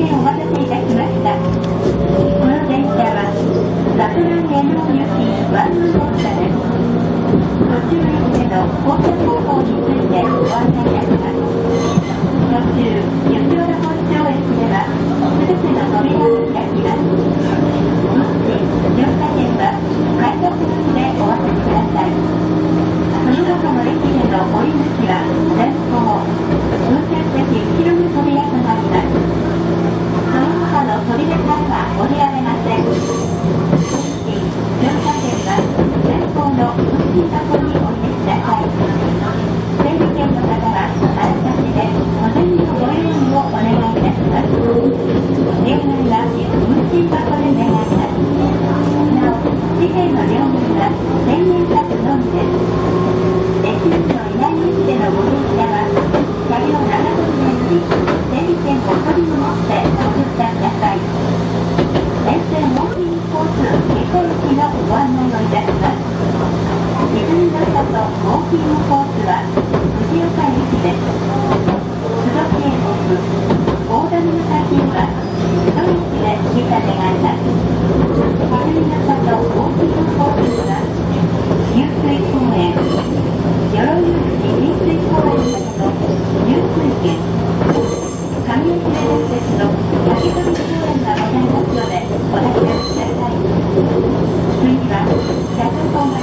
変お待たせいたしました。この電車は桜根の行きワンマン電車です。途中駅での降車方法についてご案内いたします。途中吉原本町駅ではすべての扉が開きます。もし乗車券は改札口でお渡しください。その他の駅での降り口は前方運転席後ろの扉となります。その他の扉からは降りられません。乗車券は前方の運賃箱にお入れください。整理券の方はあらかじめ小銭のご用意をお願いいたします。例外は運賃箱で願います。なお、紙幣の両面は1000円札のみです。駅員のいない駅でのご乗車は車両7分前に整理券を取りに持ってお出社ください。沿線ウォーキングコース下車駅のご案内をいたします。泉の里ウォーキングコースは藤岡駅です。須戸渓谷大谷の先は須戸駅で下車願います。泉の里ウォーキングコースは湧水公園鎧口湧水公園までの湧水券上沖電鉄の焼き鳥公園がございますのでお出しください。次は社高前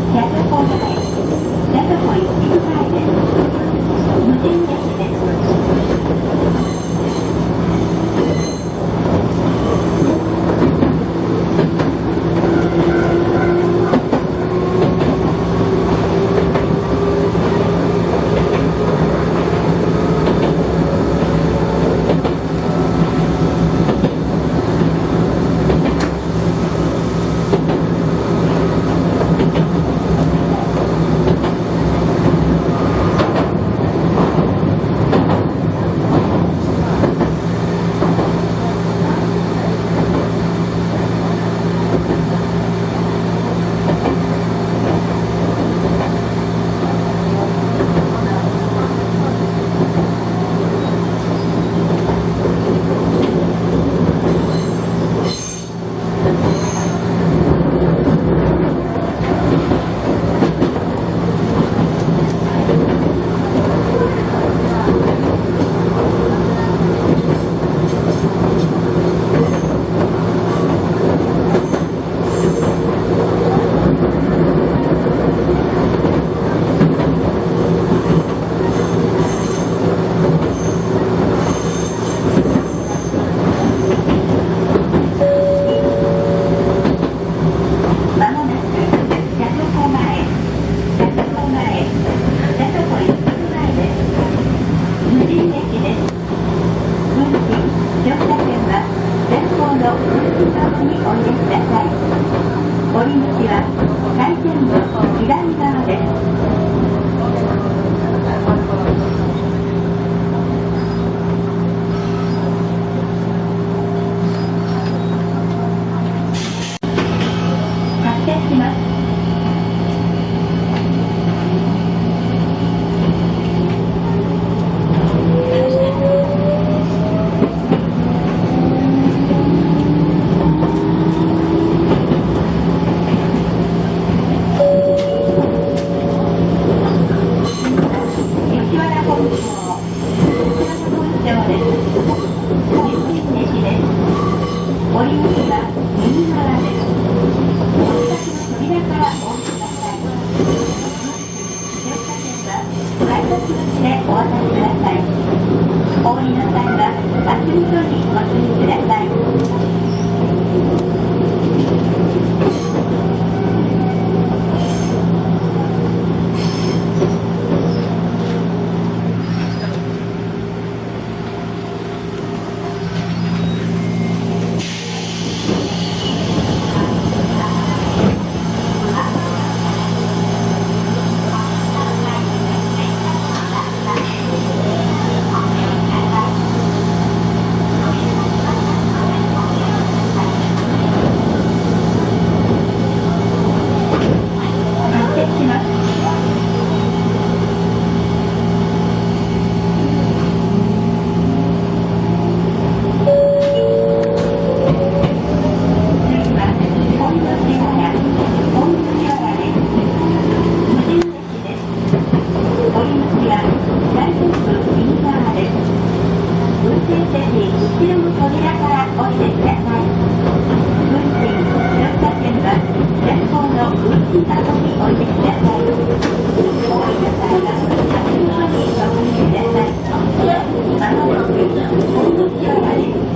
社高前社高行き前です。無人駅です。後ろの扉から降りてください。運賃、乗車券は前方の運賃箱に置いてください。お降りの際は足元にお降りください。まもなく本土広場です。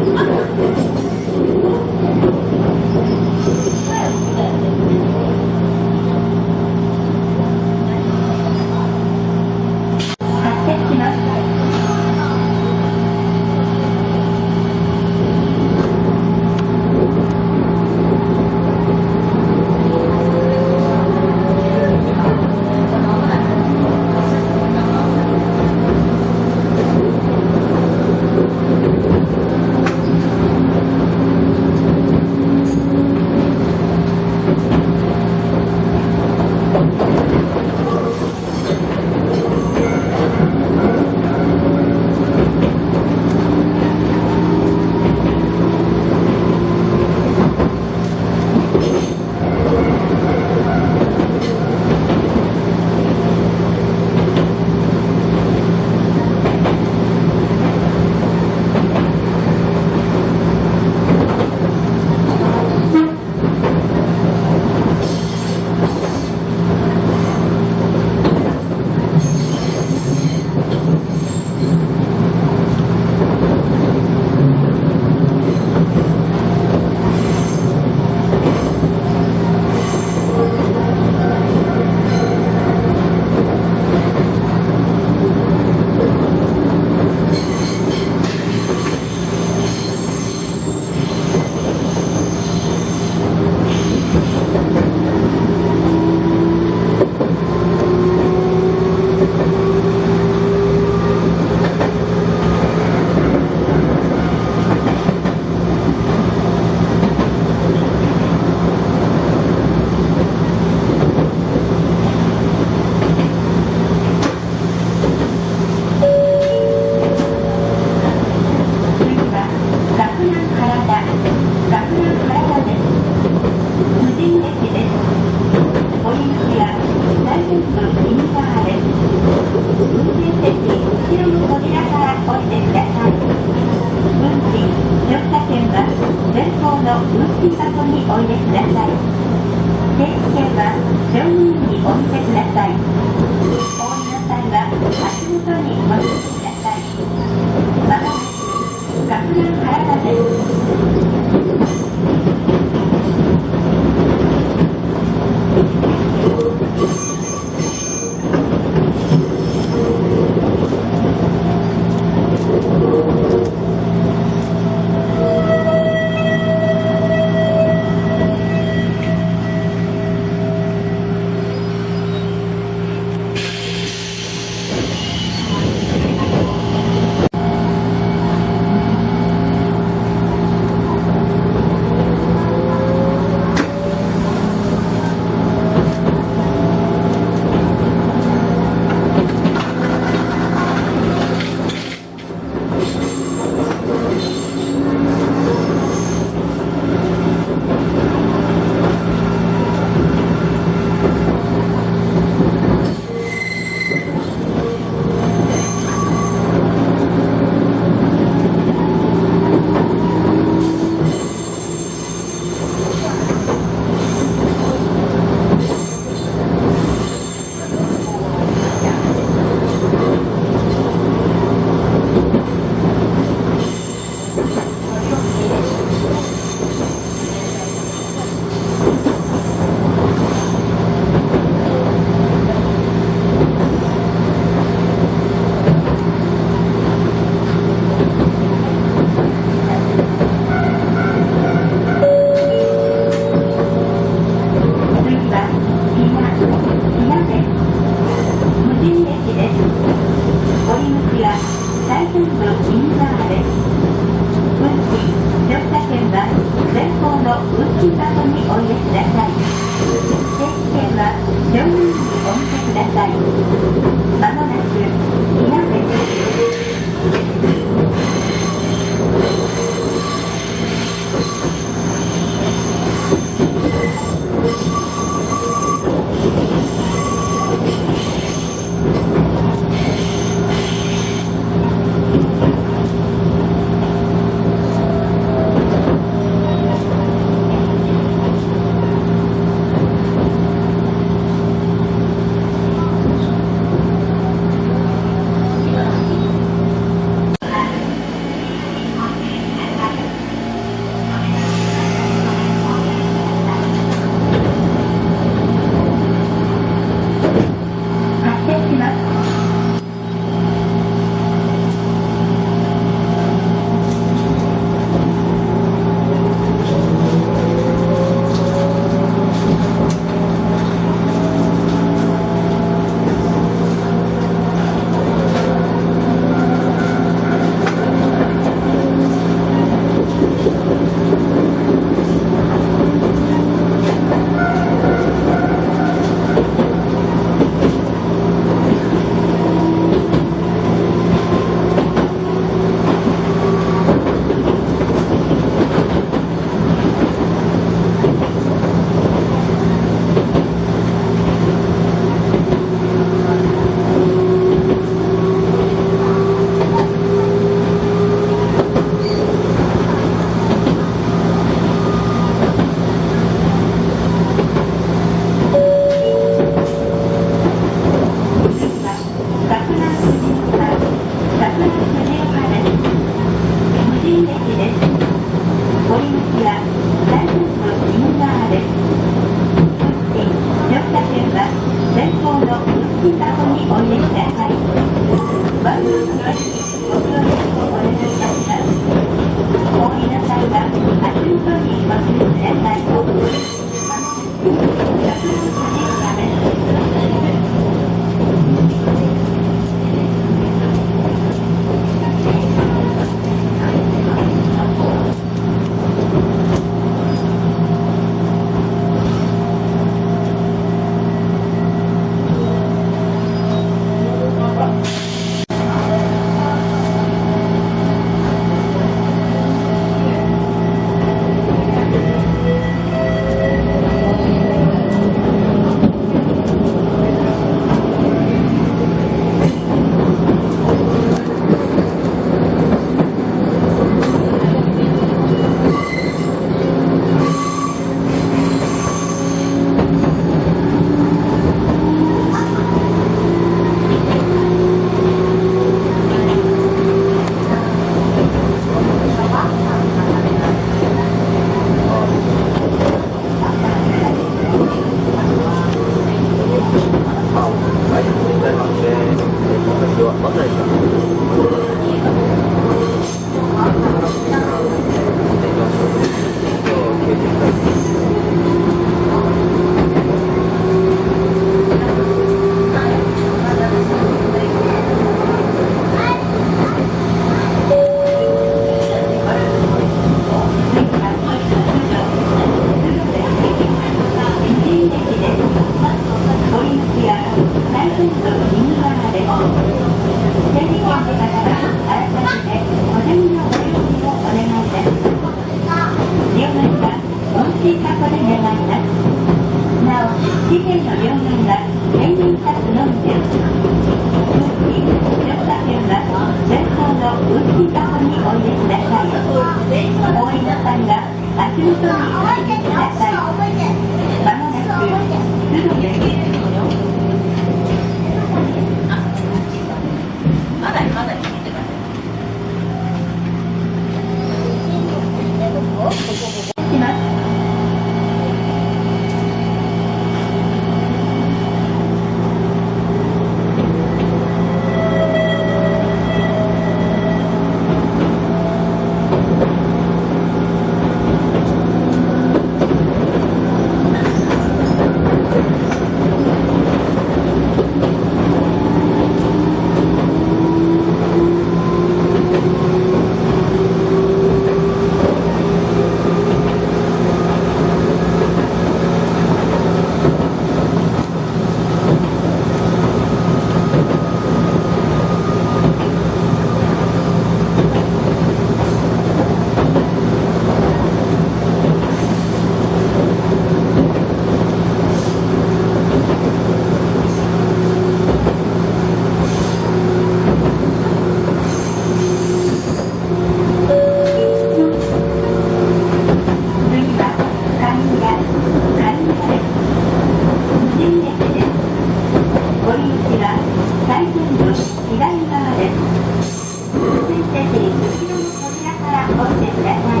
ぜひ後ろの扉から降りてください。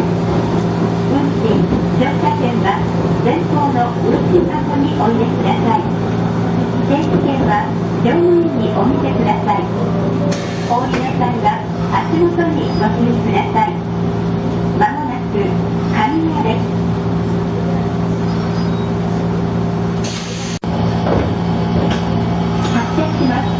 運賃、乗車券は前方の運賃箱にお入れください。整理券は乗務員にお見せください。お降りの際は足元にご注意ください。まもなく神谷です。発車します。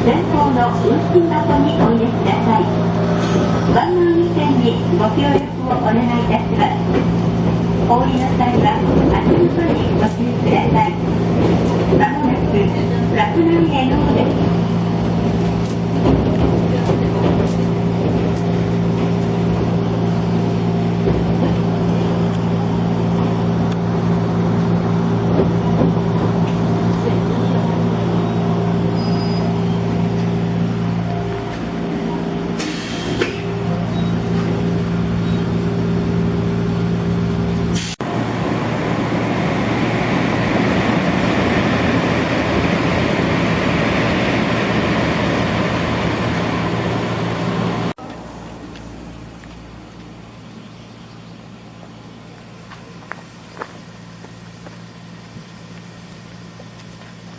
前方の運賃箱にお入れください。ワンマン運転にご協力をお願いいたします。お降りの際は足元にご注意ください。まもなく洛南への方です。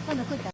今度来るか